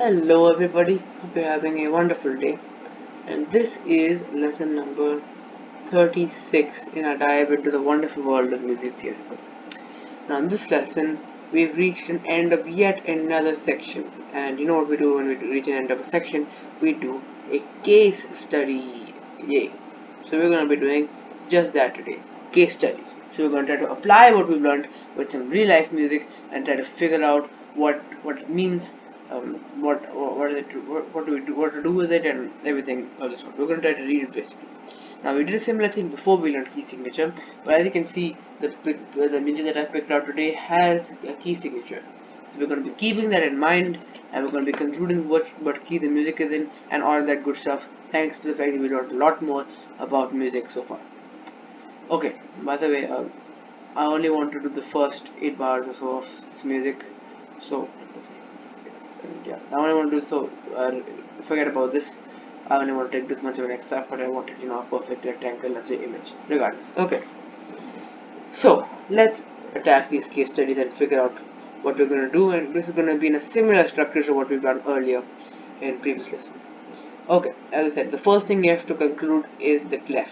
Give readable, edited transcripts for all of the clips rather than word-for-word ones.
Hello everybody, hope you're having a wonderful day. And this is lesson number 36 in our dive into the wonderful world of music theatre. Now in this lesson, we've reached an end of yet another section. And you know what we do when we reach an end of a section? We do a case study. Yay. So we're going to be doing just that today. Case studies. So we're going to try to apply what we've learned with some real life music and try to figure out what it means, what is it, what do we do, what to do with it, and everything of this sort. We're going to try to read it basically. Now we did a similar thing before we learned key signature, but as you can see, the music that I picked out today has a key signature. So we're going to be keeping that in mind, and we're going to be concluding what key the music is in and all that good stuff. Thanks to the fact that we learned a lot more about music so far. Okay, by the way, I only want to do the first 8 bars or so of this music, so yeah, I only want to do so. Forget about this. I only want to take this much of an extra, but I wanted, a perfect rectangle as the image. Regardless, okay. So let's attack these case studies and figure out what we're going to do, and this is going to be in a similar structure to what we've done earlier in previous lessons. Okay, as I said, the first thing you have to conclude is the clef.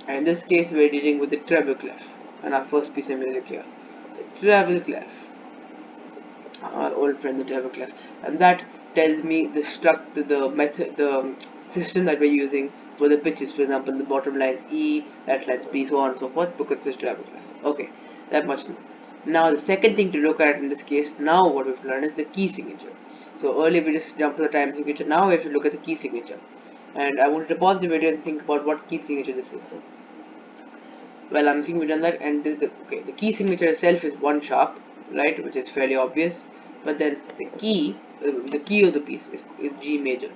And in this case, we're dealing with the treble clef, and our first piece of music here, the treble clef, our old friend the treble clef, and that tells me the method, the system that we're using for the pitches. For example, the bottom line's E, that line's B, so on and so forth, because it's treble clef. Okay, that much. Now the second thing to look at in this case, now what we've learned is the key signature. So earlier we just jumped to the time signature. Now we have to look at the key signature. And I wanted to pause the video and think about what key signature this is. Well, I'm thinking we've done that, and the key signature itself is 1 sharp, right, which is fairly obvious. But then the key of the piece is G major,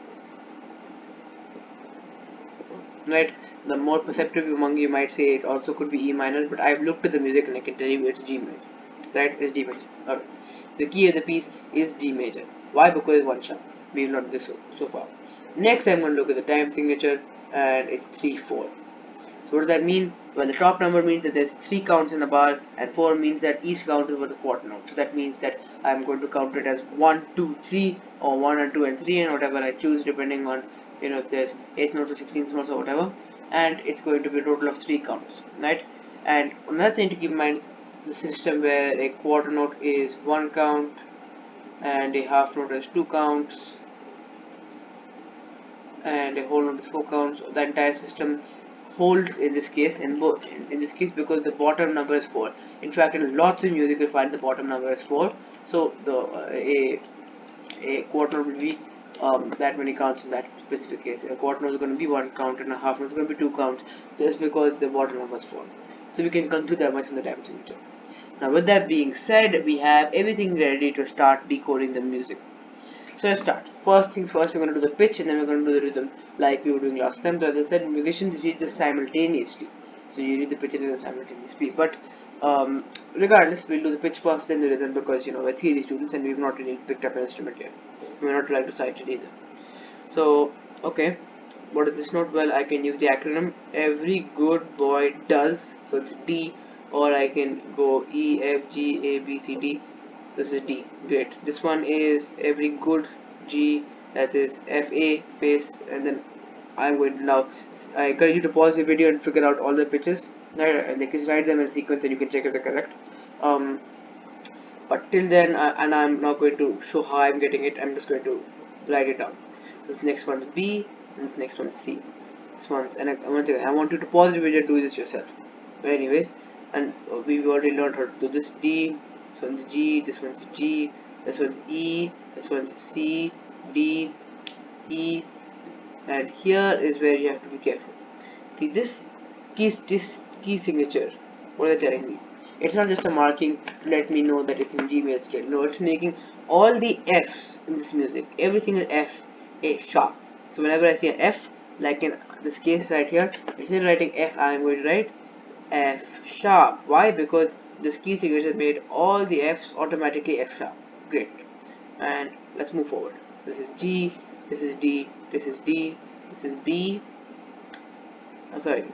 right? The more perceptive among you might say it also could be E minor, but I've looked at the music and I can tell you it's G major, right? It's G major. Alright. The key of the piece is G major. Why? Because it's 1 sharp. We've learned this so far. Next, I'm going to look at the time signature, and it's 3/4. So what does that mean? Well, the top number means that there's 3 counts in a bar, and 4 means that each count is worth a quarter note. So that means that I'm going to count it as 1, 2, 3, or 1 and 2 and 3, and whatever I choose, depending on, if there's 8th notes or 16th notes or whatever. And it's going to be a total of 3 counts, right? And another thing to keep in mind is the system where a quarter note is 1 count and a half note is 2 counts and a whole note is 4 counts. The entire system holds in this case, in this case, because the bottom number is 4. In fact, in lots of music you'll find the bottom number is 4. So the a quarter note will be that many counts in that specific case. A quarter note is going to be 1 count and a half note is going to be 2 counts, just because the bottom number is 4. So we can conclude that much from the time signature. Now with that being said, we have everything ready to start decoding the music. So let's start. First things first, we're going to do the pitch and then we're going to do the rhythm like we were doing last time. So as I said, musicians read this simultaneously. So you read the pitch and rhythm simultaneously. But regardless, we'll do the pitch first and the rhythm because we're theory students and we've not really picked up an instrument yet. We're not allowed to cite it either. So okay, what is this note? Well, I can use the acronym Every Good Boy Does. So it's D, or I can go E, F, G, A, B, C, D. This is D. Great. This one is Every Good G. That is F, A, face, and then I'm going to now. I encourage you to pause the video and figure out all the pitches. Right, and they can write them in sequence, and you can check if they're correct. But till then, and I'm not going to show how I'm getting it. I'm just going to write it down. This next one's B, and this next one's C. This one's, and once again, I want you to pause the video and do this yourself. But anyways, and we've already learned how to do this. D, this one's G, this one's G, this one's E, this one's C, D, E, and here is where you have to be careful. See this key signature. What are they telling me? It's not just a marking to let me know that it's in G major scale. No, it's making all the F's in this music, every single F, a sharp. So whenever I see an F, like in this case right here, instead of writing F, I am going to write F sharp. Why? Because this key signature made all the F's automatically F sharp. Great. And let's move forward. This is G, this is D, this is D, this is B. Oh, sorry,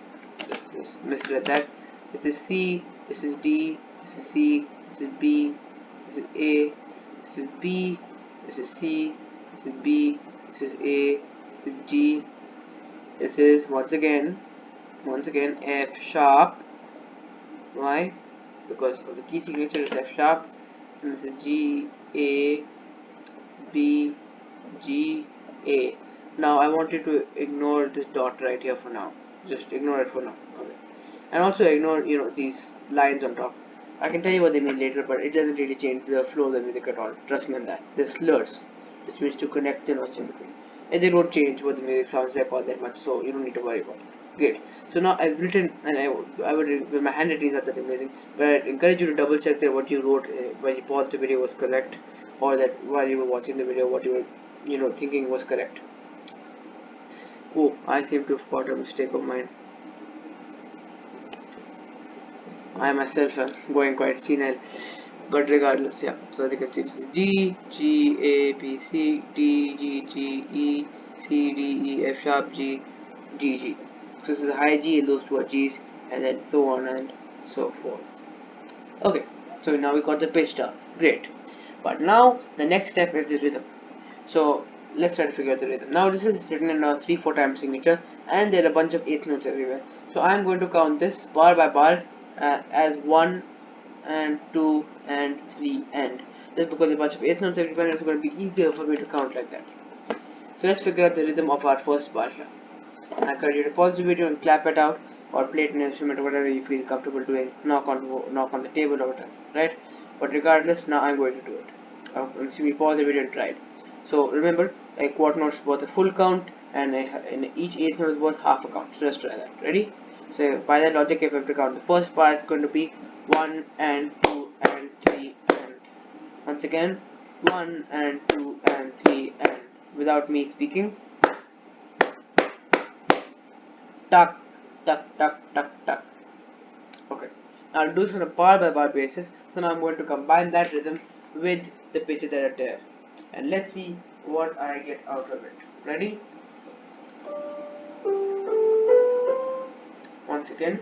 just misread that. This is C, this is D, this is C, this is B, this is A, this is B, this is C, this is B, this is A, this is G, this is once again F sharp. Why? Because of the key signature is F sharp, and this is G, A, B, G, A. Now I want you to ignore this dot right here for now. Just ignore it for now. Okay. And also ignore these lines on top. I can tell you what they mean later, but it doesn't really change the flow of the music at all. Trust me on that. They're slurs. This means to connect the notes in between. And they don't change what the music sounds like all that much, so you don't need to worry about it. Great. So now I've written, and I would, with my handwriting is not that amazing, but I encourage you to double check that what you wrote when you paused the video was correct, or that while you were watching the video what you were thinking was correct. Oh, I seem to have got a mistake of mine. I myself am going quite senile, but regardless, yeah. So as you can see, this is D, G, A, B, C, D, G, G, E, C, D, E, F sharp, G, G, G. So this is a high G and those two are G's, and then so on and so forth. Okay, so now we got the pitch down. Great. But now the next step is the rhythm. So let's try to figure out the rhythm. Now this is written in a 3/4 time signature, and there are a bunch of eighth notes everywhere. So I'm going to count this bar by bar as 1 and 2 and 3 and. Just because there are a bunch of eighth notes everywhere, it's going to be easier for me to count like that. So let's figure out the rhythm of our first bar here. I encourage you to pause the video and clap it out, or play it in an instrument or whatever you feel comfortable doing. Knock on the table or whatever, right? But regardless, now I'm going to do it. Simply pause the video and try it. So remember, a quarter note is worth a full count, and each eighth note is worth half a count. So let's try that. Ready? So by that logic, if I have to count the first bar, it's going to be 1 and 2 and 3 and. Once again, 1 and 2 and 3 and. Without me speaking. Tuck, tuck, tuck, tuck, tuck. Okay. Now I'll do this on a bar by bar basis. So now I'm going to combine that rhythm with the pitches that are there. And let's see what I get out of it. Ready? Once again,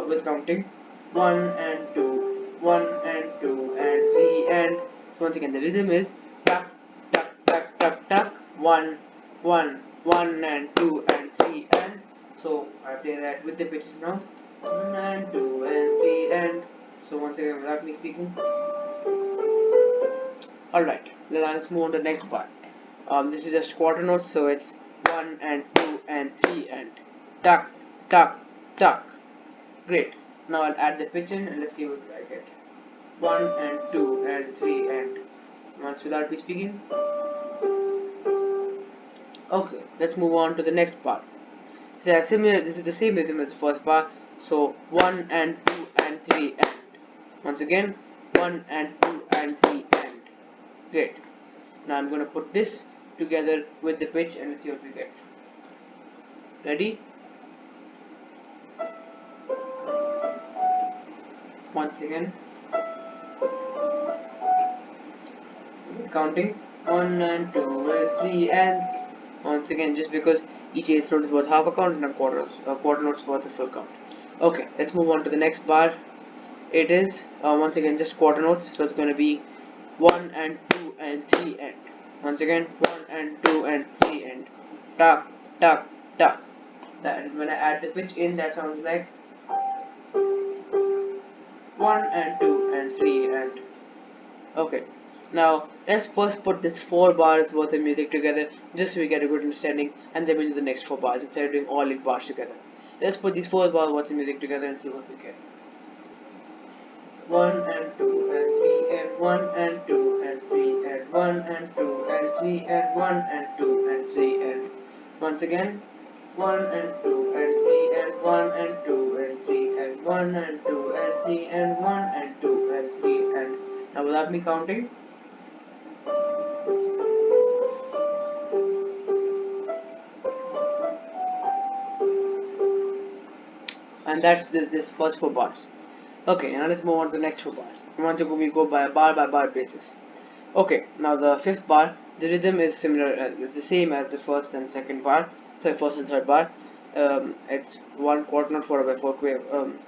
with counting 1 and 2, 1 and 2 and 3 and. So once again, the rhythm is tuck, tuck, tuck, tuck, tuck, 1, 1, 1 and 2 and 3 and. So I play that with the pitches now. 1 and 2 and 3 and. So once again, without me speaking. Alright, then let's move on to the next part. This is just quarter notes, so it's 1 and 2 and 3 and. Tuck, tuck, tuck. Great. Now I'll add the pitch in and let's see what I get. 1 and 2 and 3 and. Once without me speaking. Okay, let's move on to the next part. So this is the same rhythm as the first bar. So 1 and 2 and 3 and. Once again, 1 and 2 and 3 and. Great. Now I'm going to put this together with the pitch and let's see what we get. Ready? Once again, counting 1 and 2 and 3 and. Once again, just because each eighth note is worth half a count and a quarter note is worth a full count. Okay, let's move on to the next bar. It is once again just quarter notes, so it's going to be 1 and 2 and 3 and. Once again, 1 and 2 and 3 and. Tuck, tuck, tuck. That when I add the pitch in, that sounds like 1 and 2 and 3 and. Okay. Now let's first put this 4 bars worth of music together just so we get a good understanding, and then we'll do the next 4 bars instead of doing all 8 bars together. Let's put these 4 bars worth of music together and see what we get. 1 and 2 and 3 and 1 and 2 and 3 and 1 and 2 and 3 and 1 and 2 and 3 and. Once again, 1 and 2 and 3 and 1 and 2 and 3 and 1 and 2 and 3 and 1 and 2 and 3 and. Now without me counting. And that's this first 4 bars. Okay, now let's move on to the next 4 bars. Once again, we go by a bar basis. Okay, now the 5th bar, the rhythm is similar, it's the same as the first and second bar. So first and third bar, it's 1 quarter note followed by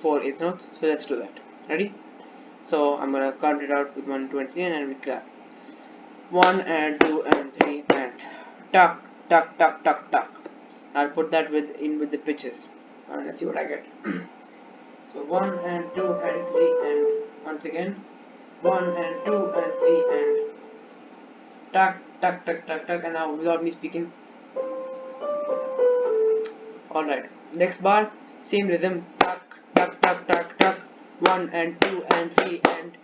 4 eighth notes. So let's do that. Ready? So I'm gonna count it out with 1, 2 and 3 and we clap. 1 and 2 and 3 and tuck, tuck, tuck, tuck, tuck. I'll put that with the pitches and let's see what I get. So 1 and 2 and 3 and once again 1 and 2 and 3 and tuck, tuck, tuck, tuck, tuck, and now without me speaking. Alright, next bar, same rhythm, tuck, tuck, tuck, tuck, tuck, 1 and 2 and 3 and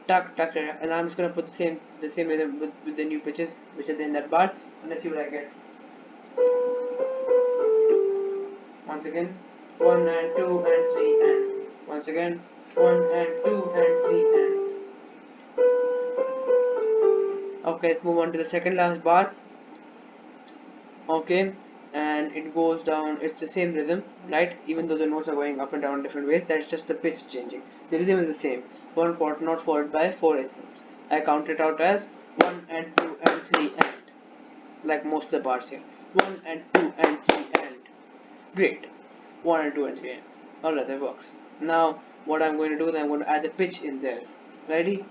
tuck, tuck, tuck, and I'm just gonna put the same rhythm with the new pitches which are in that bar, and let's see what I get. Once again, 1 and 2 and 3 and once again, 1 and 2 and 3 and okay, let's move on to the second last bar. Okay, and it goes down, it's the same rhythm, right? Even though the notes are going up and down different ways, that's just the pitch changing. The rhythm is the same. One quarter note followed by 4 eighths notes. I count it out as 1 and 2 and 3 and like most of the bars here. 1 and 2 and 3 and great. 1 and 2 and 3 and alright, that works. Now what I'm going to do is I'm going to add the pitch in there. Ready?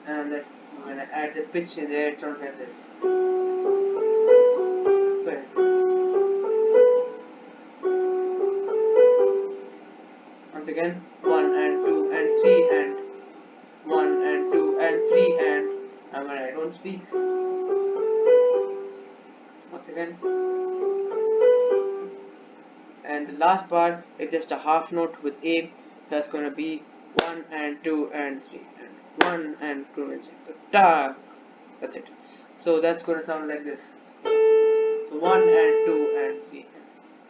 And then when I add the pitch in there, it sounds like this. Once again, 1 and 2 and 3 and 1 and 2 and 3 and when I don't speak, once again, and the last part is just a half note with A. That's going to be 1 and 2 and 3 and 1 and 2 and 3. Ta! That's it. So that's going to sound like this. So 1 and 2 and 3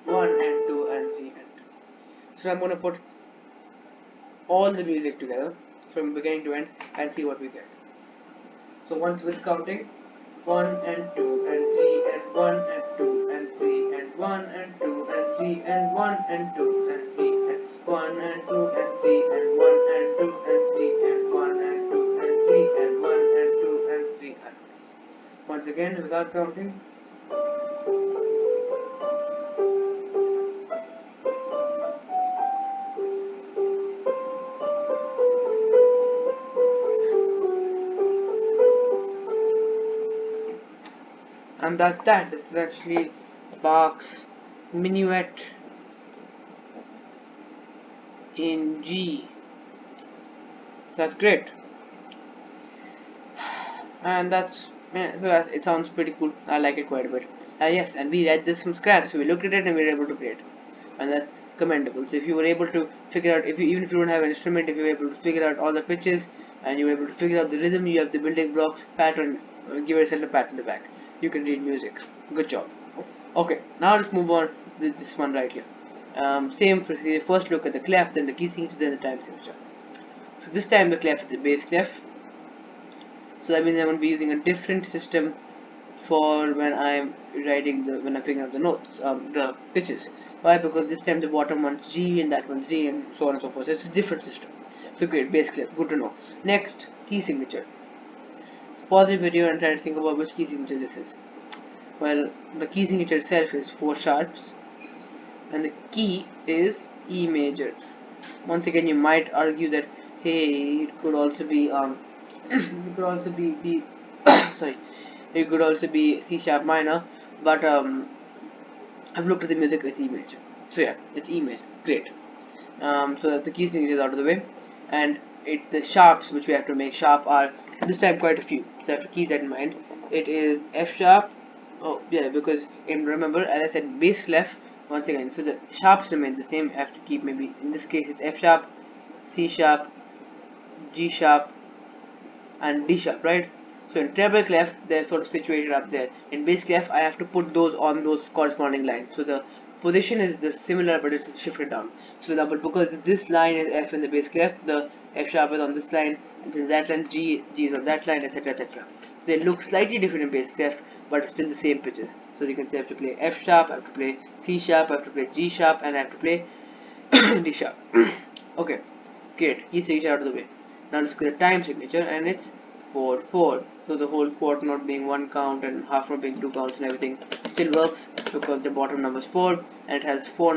and 1 and 2 and 3 and so I'm going to put all the music together from beginning to end and see what we get. So once with counting, 1 and 2 and 3 and 1 and 2 and 3 and 1 and 2 and 3 and 1 and 2 and 3 and 1 and 2 and 3 and 1 and 2 and 3 and 1 and 2 and 3 and 1 and 2 and 3 and once again without counting. And that's that. This is actually Bach's Minuet in G. That's great. And it sounds pretty cool. I like it quite a bit. Yes, and we read this from scratch, so we looked at it and we were able to play it, and that's commendable. So if you were able to figure out, even if you don't have an instrument, if you were able to figure out all the pitches and you were able to figure out the rhythm, you have the building blocks, pattern, give yourself a pat on the back. You can read music. Good job. Okay, now let's move on to this one right here. Same procedure. First look at the clef, then the key signature, then the time signature. So this time the clef is the bass clef. So that means I'm going to be using a different system for when I'm when I'm figuring out the notes, the pitches. Why? Because this time the bottom one's G and that one's D and so on and so forth. So it's a different system. So great, bass clef, good to know. Next, key signature. So pause the video and try to think about which key signature this is. Well, the key signature itself is 4 sharps, and the key is E major. Once again, you might argue that hey, it could also be it could also be B. sorry, it could also be C sharp minor, but I've looked at the music, it's E major. So yeah, it's E major. Great. So that the key signature is out of the way, and the sharps which we have to make sharp are this time quite a few. So I have to keep that in mind. It is F sharp. Oh yeah, because remember, as I said, bass clef. Once again, so the sharps remain the same. I have to keep, maybe in this case it's F sharp, C sharp, G sharp, and D sharp, right? So in treble clef, they're sort of situated up there. In bass clef, I have to put those on those corresponding lines. So the position is the similar, but it's shifted down. So for example, because this line is F in the bass clef, the F sharp is on this line, and since that line G is on that line, etc., etc. So they look slightly different in bass clef, but it's still the same pitches. So you can say I have to play F sharp, I have to play C sharp, I have to play G sharp, and I have to play D sharp. Okay, great. Key signature out of the way. Now let's get a time signature, and it's 4/4. So the whole quarter note being 1 count and half note being 2 counts and everything still works because the bottom number is 4 and it has 4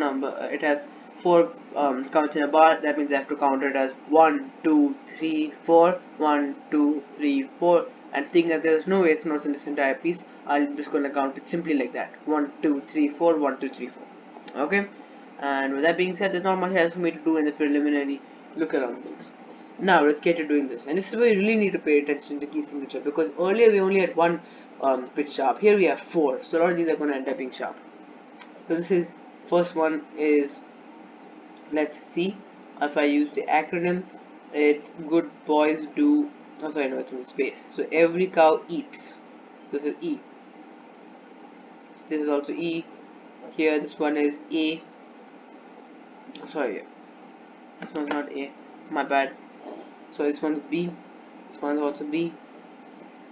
counts in a bar. That means I have to count it as 1, 2, 3, 4, 1, 2, 3, 4, and think that there's no eighth notes in this entire piece, I'm just going to count it simply like that: 1 2 3 4, 1 2 3 4. Okay, and with that being said, there's not much else for me to do in the preliminary look around things. Now let's get to doing this, and this is where you really need to pay attention to key signature, because earlier we only had one pitch sharp. Here we have four, so a lot of these are going to end up being sharp. So this is first one is, let's see if I use the acronym. It's good boys do. Oh, sorry, no, it's in space. So every cow eats. This is E. This is also E. Here, this one is A. Sorry, this one's not A. My bad. So this one's B. This one's also B.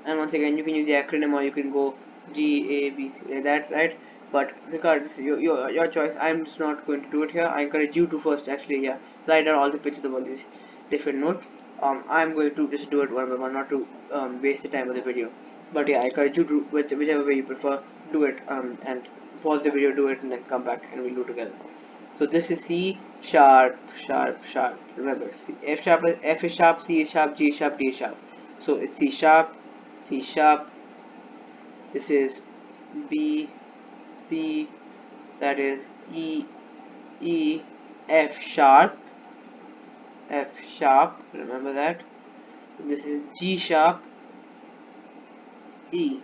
And once again, you can use the acronym or you can go G A B C like that, right? But regardless, your choice. I'm just not going to do it here. I encourage you to first actually, yeah, write down all the pitches of all these different notes. I'm going to just do it one by one, not to waste the time of the video. But yeah, I encourage you to, whichever way you prefer, do it, and pause the video, do it, and then come back and we'll do it together. So this is C sharp, sharp, sharp. Remember, F sharp, F is sharp, C is sharp, G is sharp, D is sharp. So it's C sharp, C sharp. This is B, B. That is E, E, F sharp, F sharp. Remember that. This is G sharp, E.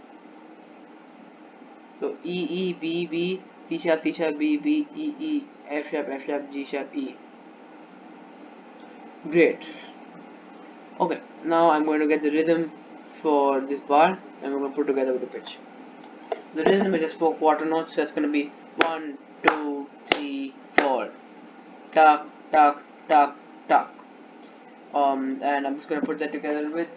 So E, E, B, B, C sharp, C sharp, B, B, E, E, F sharp, F sharp, G sharp, E. Great. Okay, now I'm going to get the rhythm for this bar and we're going to put together with the pitch. The rhythm is just 4 quarter notes, so it's going to be 1 2 3 4. Tuck, tuck, tuck, tuck. And I'm just going to put that together with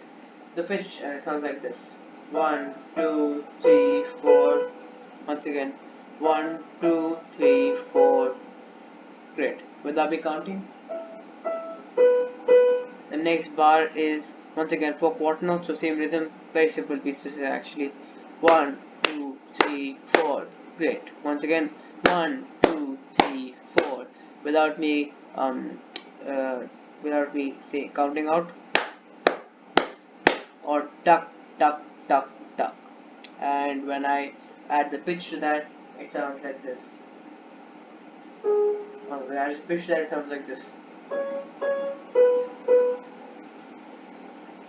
the pitch, and it sounds like this: 1 2 3 4. Once again, 1 2 3 4. Great. Will that be counting? The next bar is once again 4 quarter notes, so same rhythm, very simple piece. This is actually 1 2 3 4. Great. Once again, 1 2 3 4, without me say counting out, or tuck tuck tuck tuck. And when I add the pitch to that, it sounds like this. When I add the pitch to that, it sounds like this.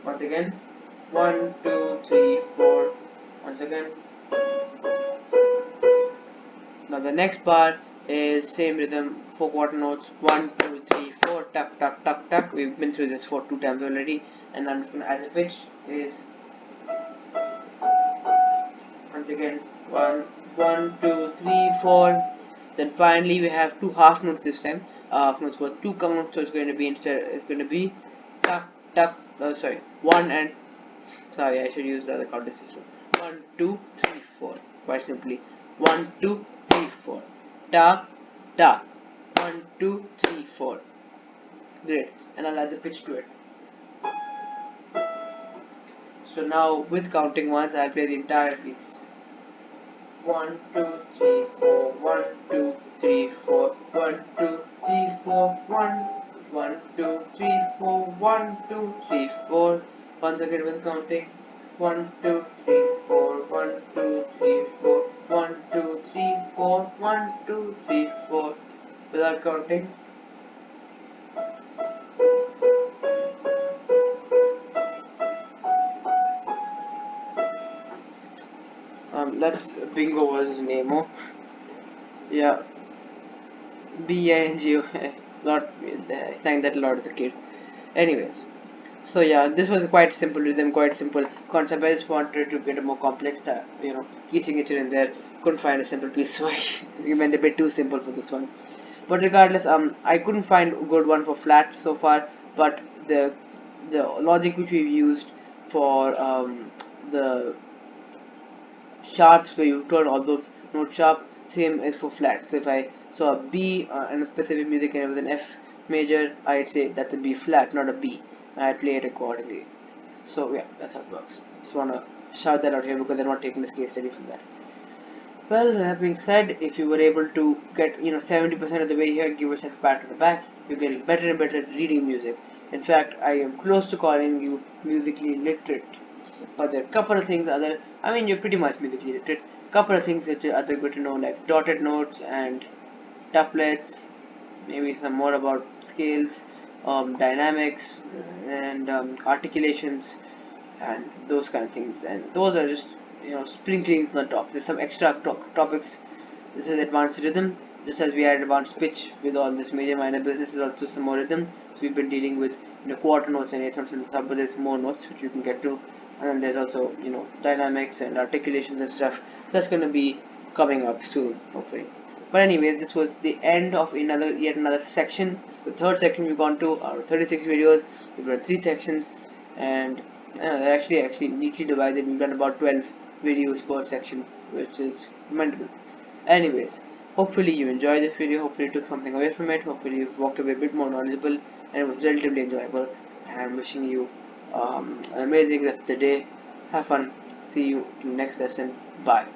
Once again, 1 2 3 4. Once again. Now the next bar is same rhythm, 4 quarter notes: 1 2 3 4, tuck tuck tuck tuck. We've been through this for 2 times already, and I'm just going to add the pitch is once again 1 1 2 3 4. Then finally we have 2 half notes this time. Half notes for 2 come notes, so it's going to be instead, it's going to be tuck tuck. Sorry, 1 and sorry, I should use the other counting system. 1 2 3 4. Quite simply, 1 2 3 4. Tuck tuck. 1 2 3 4. Great, and I'll add the pitch to it. So now with counting once, I'll play the entire piece. 1 2 3 4. 1 2 3 4. 1 2 3 4. 1 1 2 3 4. 1 2 3 4. Once again with counting. 1 2 3 4. 1 2 3 4. 1 2 3 4. 1 2 3 4. Without counting. That's Bingo versus Nemo. Yeah, B-I-N-G-O. Lot, I sang that a lot as a kid. Anyways, so yeah, this was quite simple rhythm, quite simple concept. I just wanted to get a more complex, key signature in there. Couldn't find a simple piece, so I went a bit too simple for this one. But regardless, I couldn't find a good one for flat so far. But the logic which we've used for the sharps, where you turn all those notes sharp, same as for flat. So if I saw a B and a specific music and it was an F major, I'd say that's a B flat, not a B. I'd play it accordingly. So yeah, that's how it works. Just wanna shout that out here because I'm not taking this case study from that. Well, that being said, if you were able to get 70% of the way here, give yourself a pat on the back. You're getting better and better at reading music. In fact, I am close to calling you musically literate. but there are a couple of things other, I mean, you're pretty much musically literate. Couple of things that are other good to know, like dotted notes and tuplets, maybe some more about scales, dynamics, and articulations, and those kind of things. And those are just, sprinklings on top. There's some extra topics. This is advanced rhythm, just as we had advanced pitch with all this major minor business is also some more rhythm. So we've been dealing with quarter notes and eighth notes in the sub, but there's more notes which you can get to, and then there's also dynamics and articulations and stuff. That's going to be coming up soon, hopefully. But anyways, this was the end of yet another section. It's the third section we've gone to. Our 36 videos, we've done 3 sections, and they're actually neatly divided. We've done about 12 videos per section, which is commendable. Anyways, hopefully you enjoyed this video. Hopefully you took something away from it. Hopefully you've walked away a bit more knowledgeable, and it was relatively enjoyable. And I'm wishing you an amazing rest of the day. Have fun. See you in the next lesson. Bye.